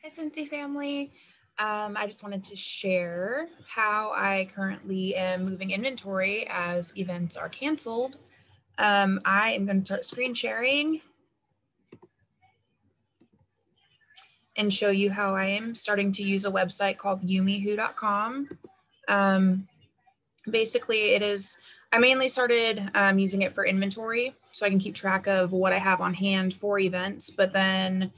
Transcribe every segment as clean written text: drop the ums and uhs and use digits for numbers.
Hi, Scentsy family. I just wanted to share how I currently am moving inventory as events are canceled. I am going to start screen sharing and show you how I am starting to use a website called YOUMEWHO.com. Basically, I mainly started using it for inventory so I can keep track of what I have on hand for events, but then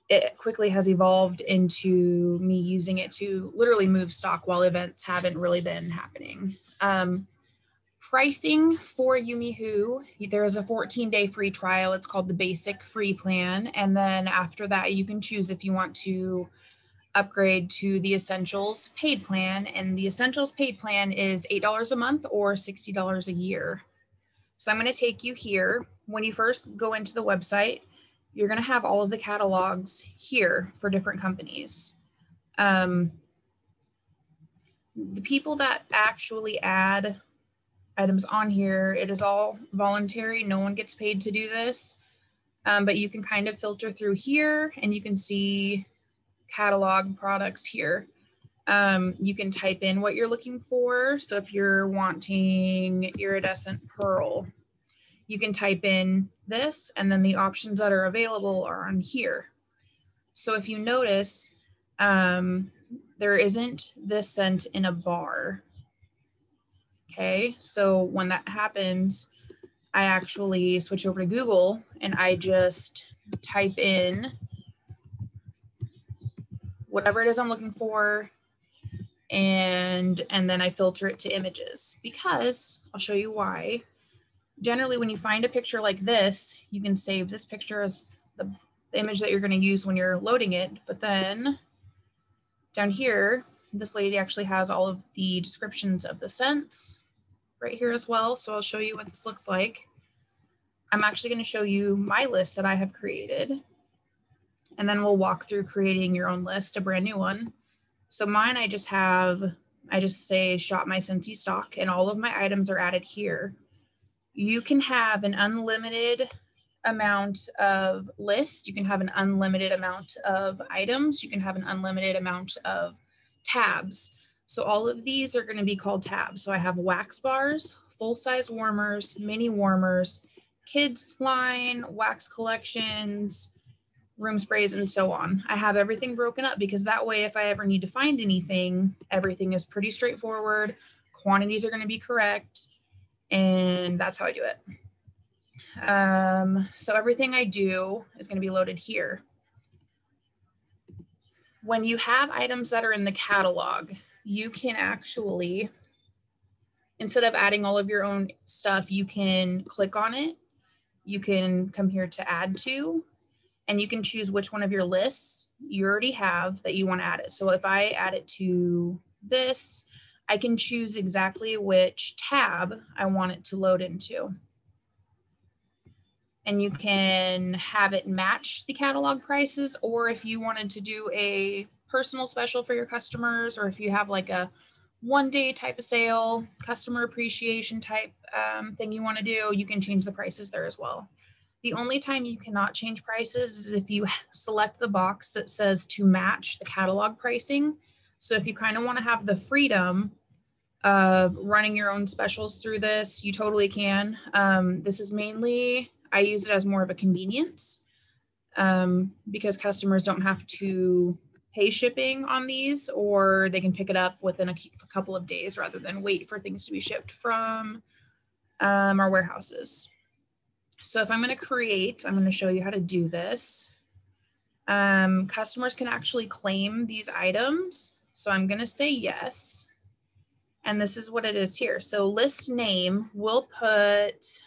it quickly has evolved into me using it to literally move stock while events haven't really been happening. Pricing for YOUMEWHO, there is a 14-day free trial. It's called the basic free plan. And then after that, you can choose if you want to upgrade to the essentials paid plan. And the essentials paid plan is $8 a month or $60 a year. So I'm going to take you here. When you first go into the website, you're going to have all of the catalogs here for different companies. The people that actually add items on here, it is all voluntary. No one gets paid to do this, but you can kind of filter through here and you can see catalog products here. You can type in what you're looking for. So if you're wanting iridescent pearl, you can type in this, and then the options that are available are on here. So if you notice, there isn't this scent in a bar. Okay, so when that happens, I actually switch over to Google and I just type in whatever it is I'm looking for, and then I filter it to images, because I'll show you why. Generally, when you find a picture like this, you can save this picture as the image that you're going to use when you're loading it. But then down here, this lady actually has all of the descriptions of the scents right here as well. So I'll show you what this looks like. I'm actually going to show you my list that I have created, and then we'll walk through creating your own list, a brand new one. So mine, I just say shop my Scentsy stock, and all of my items are added here. You can have an unlimited amount of lists. You can have an unlimited amount of items. You can have an unlimited amount of tabs. So all of these are going to be called tabs. So I have wax bars, full-size warmers, mini warmers, kids line, wax collections, room sprays, and so on. I have everything broken up because that way, if I ever need to find anything, everything is pretty straightforward. Quantities are going to be correct. And that's how I do it. So everything I do is going to be loaded here. When you have items that are in the catalog, you can actually, instead of adding all of your own stuff, you can click on it. You can come here to add to, and you can choose which one of your lists you already have that you want to add it. So if I add it to this, I can choose exactly which tab I want it to load into. And you can have it match the catalog prices, or if you wanted to do a personal special for your customers, or if you have like a one-day type of sale, customer appreciation type thing you want to do, you can change the prices there as well. The only time you cannot change prices is if you select the box that says to match the catalog pricing. So if you kind of want to have the freedom of running your own specials through this, you totally can. This is mainly, I use it as more of a convenience because customers don't have to pay shipping on these, or they can pick it up within a couple of days rather than wait for things to be shipped from our warehouses. So if I'm going to create, I'm going to show you how to do this. Customers can actually claim these items. So I'm going to say yes. And this is what it is here. So list name, we'll put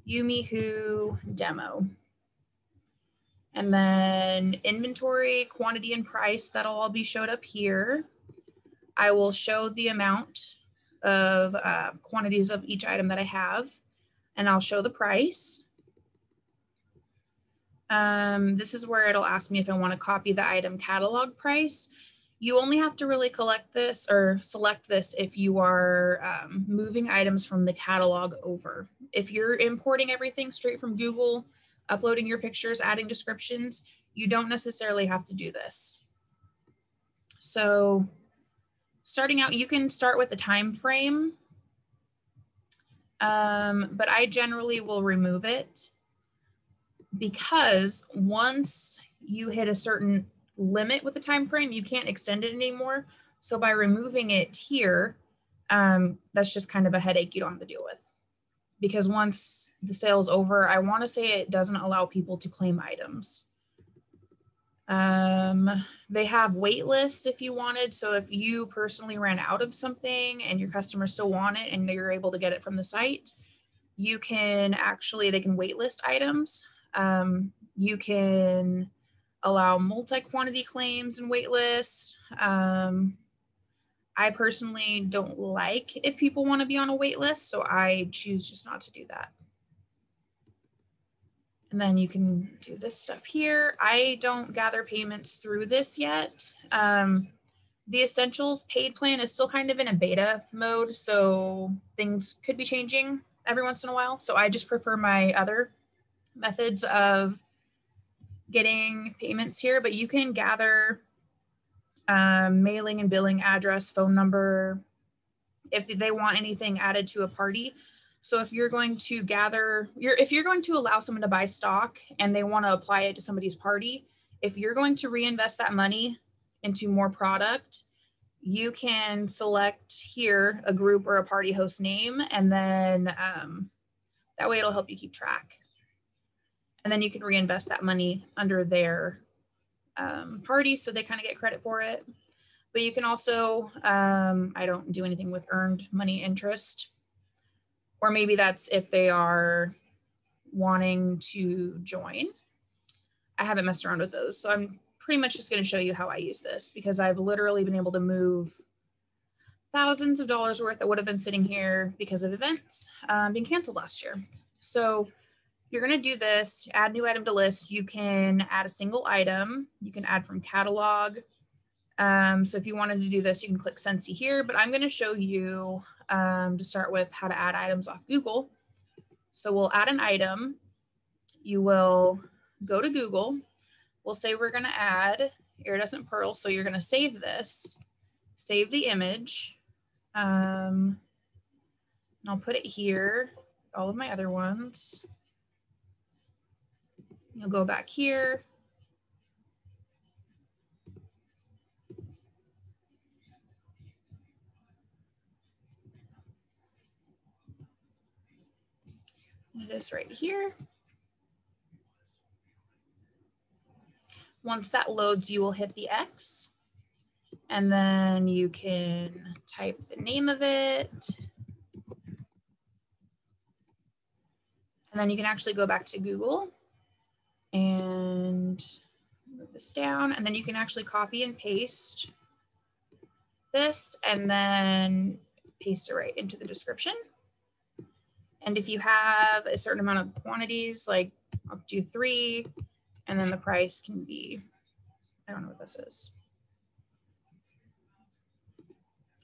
YOUMEWHO demo. And then inventory, quantity, and price, that'll all be showed up here. I will show the amount of quantities of each item that I have, and I'll show the price. This is where it'll ask me if I want to copy the item catalog price. You only have to really collect this or select this if you are moving items from the catalog over. If you're importing everything straight from Google, uploading your pictures, adding descriptions, you don't necessarily have to do this. So starting out, you can start with a time frame, but I generally will remove it because once you hit a certain limit with the time frame, you can't extend it anymore. So by removing it here, that's just kind of a headache you don't have to deal with. Because once the sale's over, I want to say it doesn't allow people to claim items. They have wait lists if you wanted. So if you personally ran out of something and your customers still want it and you're able to get it from the site, you can actually, they can wait list items. You can allow multi-quantity claims and wait lists. I personally don't like if people want to be on a wait list, so I choose just not to do that. And then you can do this stuff here. I don't gather payments through this yet. The Essentials paid plan is still kind of in a beta mode, so things could be changing every once in a while. So I just prefer my other methods of getting payments here, but you can gather mailing and billing address, phone number, if they want anything added to a party. So if you're going to gather, if you're going to allow someone to buy stock and they want to apply it to somebody's party, if you're going to reinvest that money into more product, you can select here a group or a party host name, and then that way it'll help you keep track. And then you can reinvest that money under their party so they kind of get credit for it. But you can also, I don't do anything with earned money interest, or maybe that's if they are wanting to join. I haven't messed around with those. So I'm pretty much just going to show you how I use this, because I've literally been able to move thousands of dollars worth that would have been sitting here because of events being canceled last year. So you're going to do this, add new item to list. You can add a single item. You can add from catalog. So if you wanted to do this, you can click Scentsy here, but I'm going to show you to start with how to add items off Google. So we'll add an item. You will go to Google. We'll say we're going to add iridescent pearl. So you're going to save this, save the image. And I'll put it here, all of my other ones. You'll go back here. It is right here. Once that loads, you will hit the X, and then you can type the name of it. And then you can actually go back to Google and move this down, and then you can actually copy and paste this and then paste it right into the description. And if you have a certain amount of quantities, like up to 3, and then the price can be, I don't know what this is.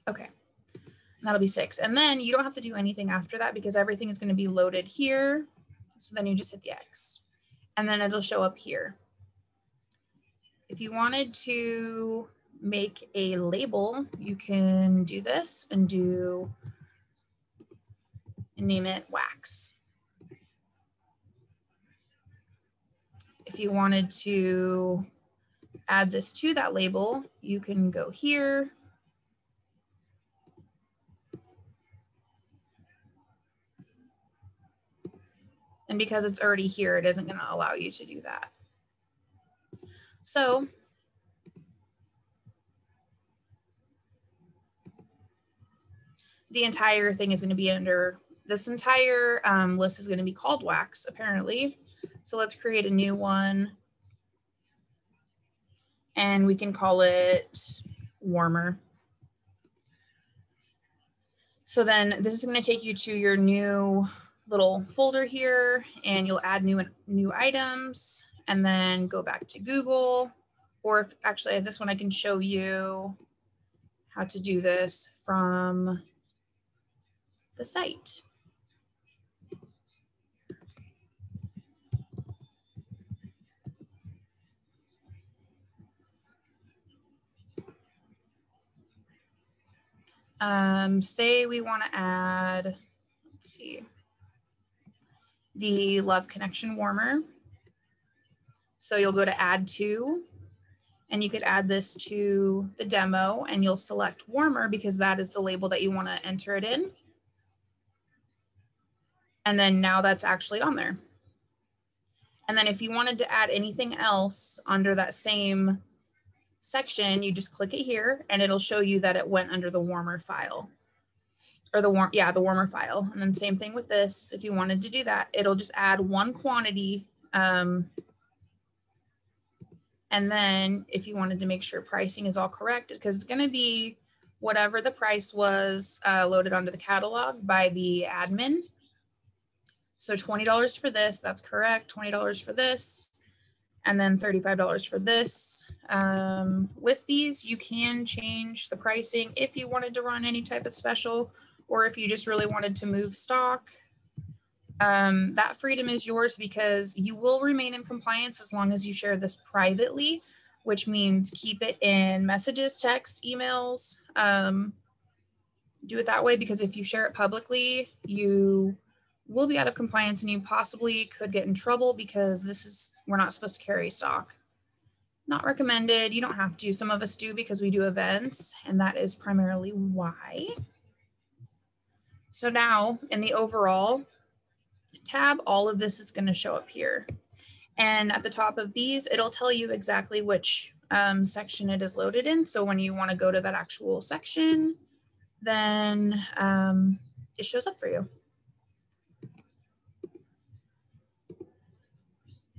Okay, and that'll be 6. And then you don't have to do anything after that because everything is going to be loaded here. So then you just hit the X and then it'll show up here. If you wanted to make a label, you can do this and name it wax. If you wanted to add this to that label, you can go here. And because it's already here, it isn't going to allow you to do that. So the entire thing is going to be under, this entire list is going to be called wax, apparently. So let's create a new one. And we can call it warmer. So then this is going to take you to your new little folder here, and you'll add new items and then go back to Google. Or if actually this one, I can show you how to do this from the site. Say we want to add, let's see, the Love Connection warmer. So you'll go to add to, and you could add this to the demo, and you'll select warmer because that is the label that you want to enter it in. And then now that's actually on there. And then if you wanted to add anything else under that same section, you just click it here and it'll show you that it went under the warmer file, or the warmer file. And then same thing with this. If you wanted to do that, it'll just add one quantity. And then if you wanted to make sure pricing is all correct, because it's going to be whatever the price was loaded onto the catalog by the admin. So $20 for this, that's correct. $20 for this, and then $35 for this. With these, you can change the pricing if you wanted to run any type of special, or if you just really wanted to move stock. That freedom is yours because you will remain in compliance as long as you share this privately, which means keep it in messages, texts, emails. Do it that way, because if you share it publicly, you will be out of compliance and you possibly could get in trouble, because we're not supposed to carry stock. Not recommended. You don't have to. Some of us do because we do events, and that is primarily why. So now in the overall tab, all of this is going to show up here. And at the top of these, it'll tell you exactly which section it is loaded in. So when you want to go to that actual section, then it shows up for you.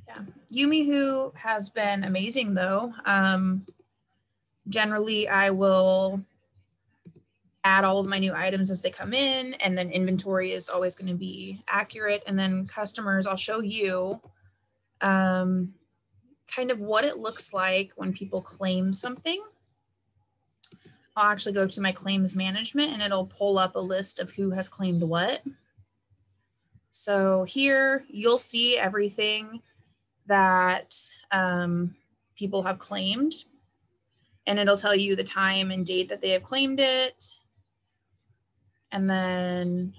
Yeah, YOUMEWHO has been amazing though. Generally, I will add all of my new items as they come in, and then inventory is always going to be accurate. And then customers, I'll show you kind of what it looks like when people claim something. I'll actually go to my claims management and it'll pull up a list of who has claimed what. So here you'll see everything that people have claimed, and it'll tell you the time and date that they have claimed it. And then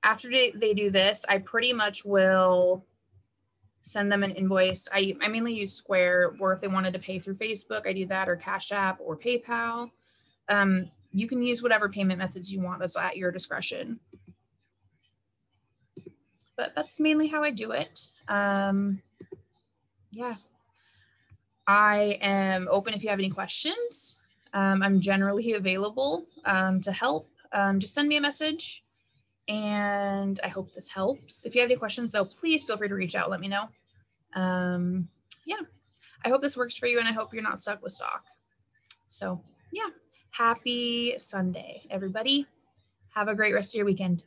after they do this, I pretty much will send them an invoice. I mainly use Square, or if they wanted to pay through Facebook, I do that, or Cash App or PayPal. You can use whatever payment methods you want. That's at your discretion. But that's mainly how I do it. Yeah. I am open if you have any questions. I'm generally available to help. Just send me a message, and I hope this helps. If you have any questions though, please feel free to reach out, let me know. Yeah, I hope this works for you, and I hope you're not stuck with stock. So yeah, happy Sunday, everybody. Have a great rest of your weekend.